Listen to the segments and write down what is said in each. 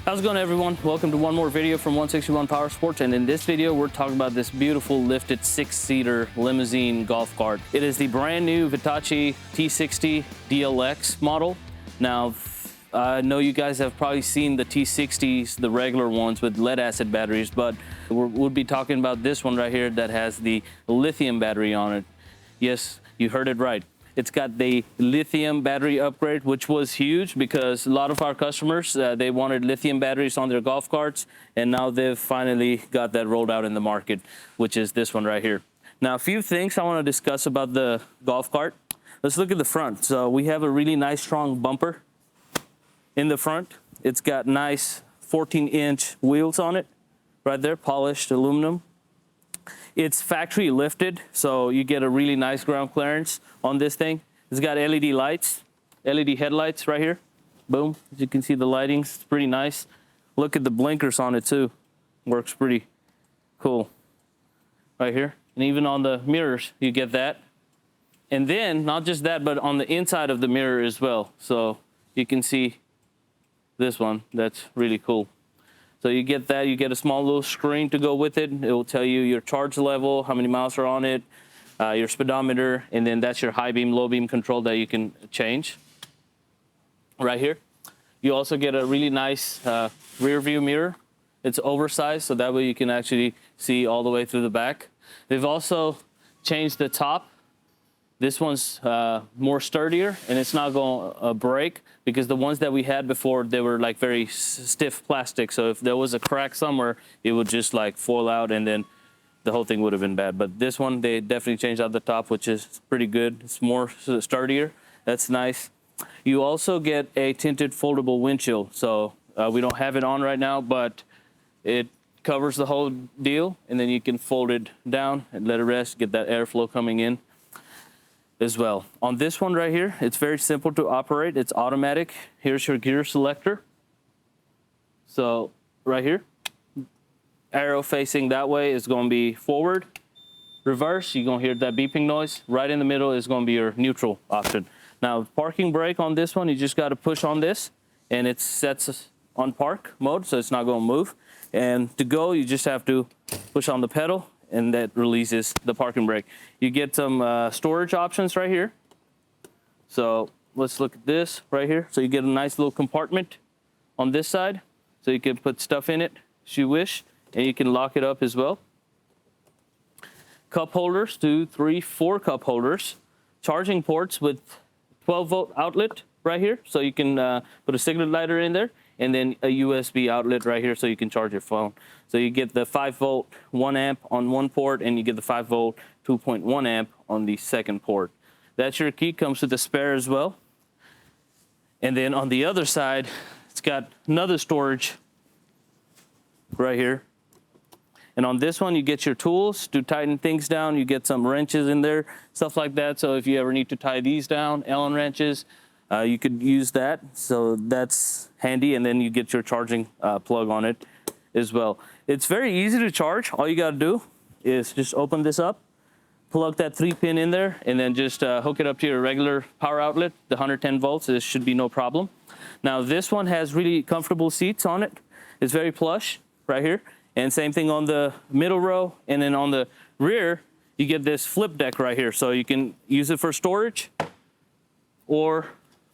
How's it going, everyone? Welcome to one more video from 161 Powersports, and in this video we're talking about this beautiful lifted 6-seater limousine golf cart. It is the brand new Vitacci T60 Dlx model. Now I know you guys have probably seen the T60s, the regular ones with lead acid batteries, but we'll be talking about this one right here that has the lithium battery on it. Yes, you heard it right. It's got the lithium battery upgrade, which was huge because a lot of our customers, they wanted lithium batteries on their golf carts, and now they've finally got that rolled out in the market, which is this one right here. Now, a few things I want to discuss about the golf cart. Let's look at the front. So we have a really nice, strong bumper in the front. It's got nice 14-inch wheels on it, right there, polished aluminum. It's factory lifted, so you get a really nice ground clearance on this thing. It's got LED lights, LED headlights right here. Boom, as you can see the lighting's pretty nice. Look at the blinkers on it too. Works pretty cool right here. And even on the mirrors, you get that. And then, not just that, but on the inside of the mirror as well. So you can see this one, that's really cool. So you get that, you get a small little screen to go with it. It will tell you your charge level, how many miles are on it, your speedometer, and then that's your high beam, low beam control that you can change right here. You also get a really nice rear view mirror. It's oversized, so that way you can actually see all the way through the back. They've also changed the top. This one's more sturdier, and it's not going to break, because the ones that we had before, they were like very stiff plastic. So if there was a crack somewhere, it would just like fall out, and then the whole thing would have been bad. But this one, they definitely changed out the top, which is pretty good. It's more sturdier. That's nice. You also get a tinted foldable windshield. So we don't have it on right now, but it covers the whole deal, and then you can fold it down and let it rest, get that airflow coming in as well. On this one right here, it's very simple to operate. It's automatic. Here's your gear selector. So right here, arrow facing that way is going to be forward. Reverse, you're going to hear that beeping noise. Right in the middle is going to be your neutral option. Now, parking brake on this one, you just got to push on this, and it sets on park mode, so it's not going to move. And to go, you just have to push on the pedal, and that releases the parking brake. You get some storage options right here. So let's look at this right here. So you get a nice little compartment on this side, so you can put stuff in it as you wish, and you can lock it up as well. Cup holders, 2, 3, 4 cup holders. Charging ports with 12-volt outlet right here, so you can put a cigarette lighter in there, and then a USB outlet right here so you can charge your phone. So you get the 5-volt 1 amp on one port, and you get the 5-volt 2.1 amp on the second port. That's your key, comes with a spare as well. And then on the other side, it's got another storage right here. And on this one, you get your tools to tighten things down. You get some wrenches in there, stuff like that. So if you ever need to tie these down, Allen wrenches, you could use that. So that's handy. And then you get your charging plug on it as well. It's very easy to charge. All you got to do is just open this up, plug that 3-pin in there, and then just hook it up to your regular power outlet, the 110 volts. This should be no problem. Now, this one has really comfortable seats on it. It's very plush right here. And same thing on the middle row. And then on the rear, you get this flip deck right here. So you can use it for storage, or,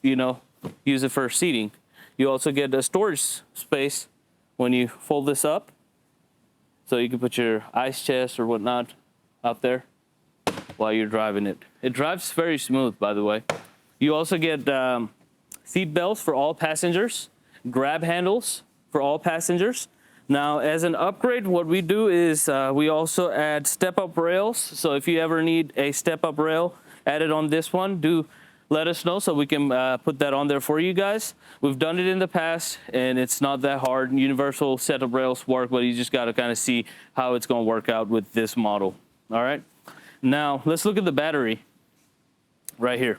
you know, use it for seating. You also get a storage space when you fold this up. So you can put your ice chest or whatnot out there while you're driving it. It drives very smooth, by the way. You also get seat belts for all passengers, grab handles for all passengers. Now, as an upgrade, what we do is we also add step-up rails. So if you ever need a step-up rail added on this one, do let us know so we can put that on there for you guys. We've done it in the past, and it's not that hard. Universal setup rails work, but you just got to kind of see how it's going to work out with this model. All right. Now, let's look at the battery right here.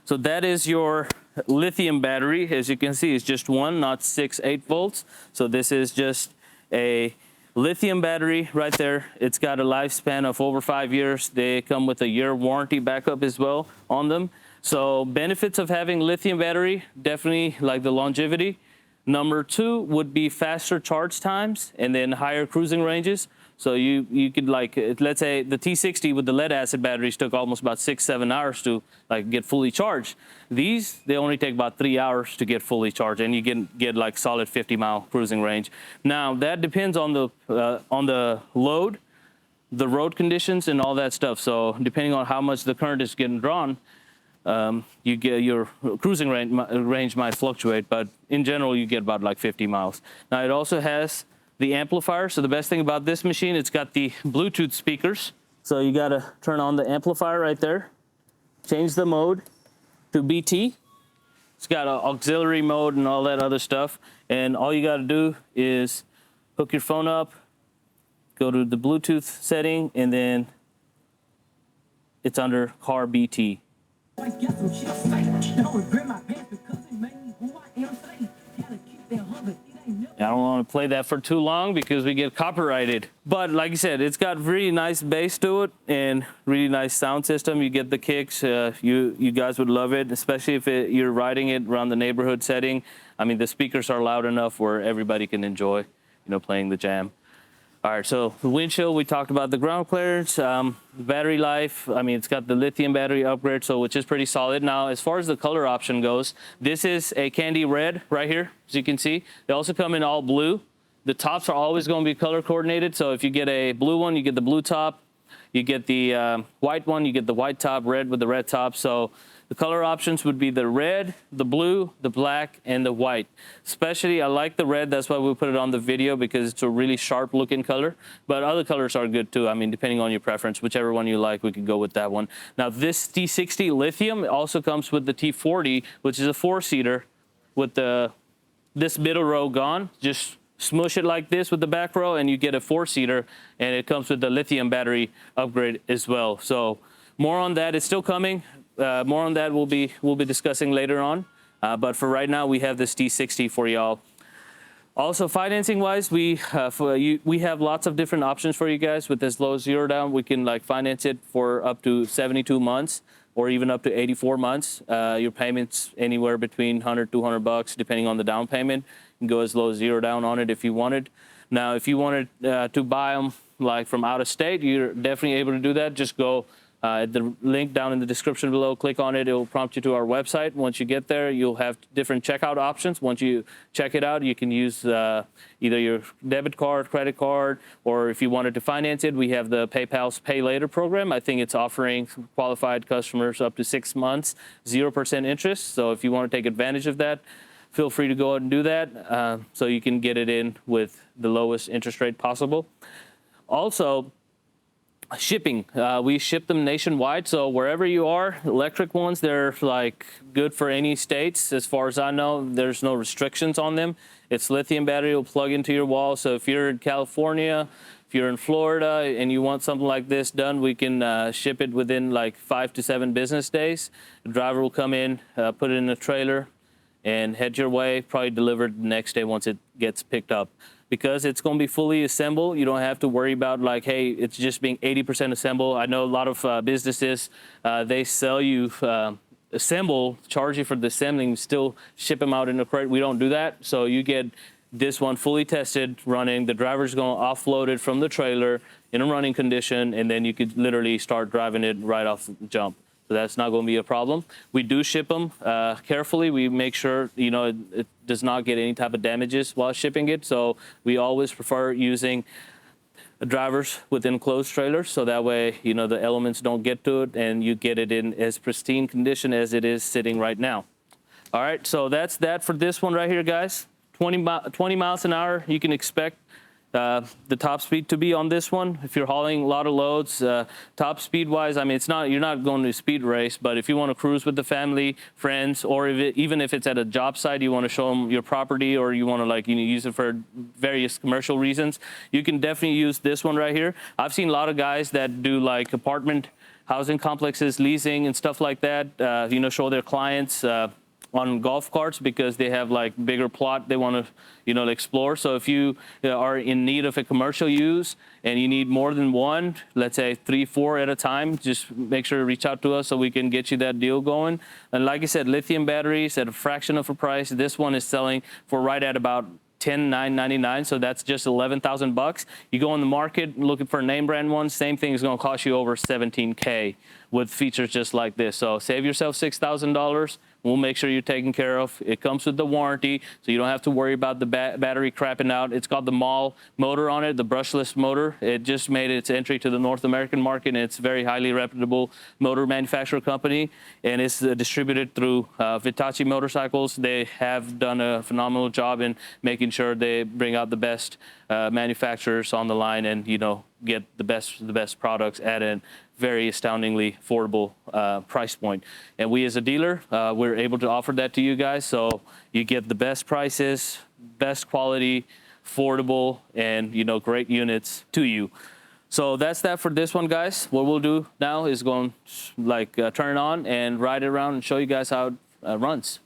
So that is your lithium battery. As you can see, it's just one, not 6, 8 volts. So this is just a lithium battery right there. It's got a lifespan of over 5 years. They come with a year warranty backup as well on them. So benefits of having lithium battery, definitely like the longevity. Number 2 would be faster charge times and then higher cruising ranges. So you could, like, let's say the T60 with the lead acid batteries took almost about 6-7 hours to like get fully charged. These, they only take about 3 hours to get fully charged, and you get like solid 50-mile cruising range. Now that depends on the load, the road conditions, and all that stuff. So depending on how much the current is getting drawn, you get your cruising range might fluctuate, but in general you get about like 50 miles. Now it also has the amplifier. So the best thing about this machine, it's got the Bluetooth speakers. So you got to turn on the amplifier right there, change the mode to BT. It's got an auxiliary mode and all that other stuff. And all you got to do is hook your phone up, go to the Bluetooth setting, and then it's under car BT. I don't want to play that for too long because we get copyrighted. But like I said, it's got really nice bass to it and really nice sound system. You get the kicks. You guys would love it, especially if you're riding it around the neighborhood setting. I mean, the speakers are loud enough where everybody can enjoy, playing the jam. All right, so the windshield, we talked about the ground clearance, battery life. I mean, it's got the lithium battery upgrade, so which is pretty solid. Now, as far as the color option goes, this is a candy red right here, as you can see. They also come in all blue. The tops are always going to be color coordinated, so if you get a blue one, you get the blue top. You get the white one, you get the white top, red with the red top. So the color options would be the red, the blue, the black, and the white. Especially, I like the red. That's why we put it on the video, because it's a really sharp looking color. But other colors are good too. I mean, depending on your preference, whichever one you like, we could go with that one. Now, this T60 Lithium also comes with the T40, which is a 4-seater with this middle row gone. Just smush it like this with the back row, and you get a 4-seater, and it comes with the lithium battery upgrade as well. So more on that is still coming. More on that we'll be discussing later on. But for right now, we have this T60 for y'all. Also, financing wise, we have lots of different options for you guys. With as low as 0 down, we can like finance it for up to 72 months or even up to 84 months. Your payments anywhere between $100, $200, depending on the down payment. You can go as low as 0 down on it if you wanted. Now, if you wanted to buy them like from out of state, you're definitely able to do that. Just go the link down in the description below, click on it. It will prompt you to our website. Once you get there, you'll have different checkout options. Once you check it out, you can use either your debit card, credit card, or if you wanted to finance it, we have the PayPal's Pay Later program. I think it's offering qualified customers up to 6 months, 0% interest. So if you want to take advantage of that, feel free to go ahead and do that so you can get it in with the lowest interest rate possible. Also, shipping, we ship them nationwide, so wherever you are, electric ones, they're like good for any states. As far as I know, there's no restrictions on them. It's lithium battery, will plug into your wall. So if you're in California, if you're in Florida and you want something like this done, we can ship it within like 5 to 7 business days. The driver will come in, put it in a trailer, and head your way, probably delivered the next day once it gets picked up. Because it's going to be fully assembled, you don't have to worry about like, hey, it's just being 80% assembled. I know a lot of businesses, they sell you assemble, charge you for the assembling, still ship them out in a crate. We don't do that. So you get this one fully tested, running. The driver's going to offload it from the trailer in a running condition, and then you could literally start driving it right off the jump. So that's not going to be a problem. We do ship them carefully. We make sure, it does not get any type of damages while shipping it. So we always prefer using drivers with enclosed trailers. So that way, the elements don't get to it and you get it in as pristine condition as it is sitting right now. All right, so that's that for this one right here, guys. 20 miles an hour, you can expect the top speed to be on this one. If you're hauling a lot of loads, top speed wise, I mean, you're not going to speed race, but if you want to cruise with the family, friends, or even if it's at a job site, you want to show them your property, or you want to use it for various commercial reasons, you can definitely use this one right here. I've seen a lot of guys that do like apartment housing complexes, leasing and stuff like that, show their clients on golf carts because they have like bigger plot they want to, you know, explore. So if you are in need of a commercial use and you need more than one, let's say 3, 4 at a time, just make sure to reach out to us so we can get you that deal going. And like I said, lithium batteries at a fraction of a price. This one is selling for right at about $10,999, so that's just 11,000 bucks. You go on the market looking for a name brand one, same thing is going to cost you over 17K with features just like this. So save yourself $6,000. We'll make sure you're taken care of. It comes with the warranty, so you don't have to worry about the battery crapping out. It's got the MAHLE motor on it, the brushless motor. It just made its entry to the North American market, and it's a very highly reputable motor manufacturer company, and it's distributed through Vitacci motorcycles. They have done a phenomenal job in making sure they bring out the best manufacturers on the line, and you know, get the best products at a very astoundingly affordable price point. And we as a dealer, we're able to offer that to you guys, so you get the best prices, best quality, affordable, and you know, great units to you. So that's that for this one, guys. What we'll do now is go and like turn it on and ride it around and show you guys how it runs.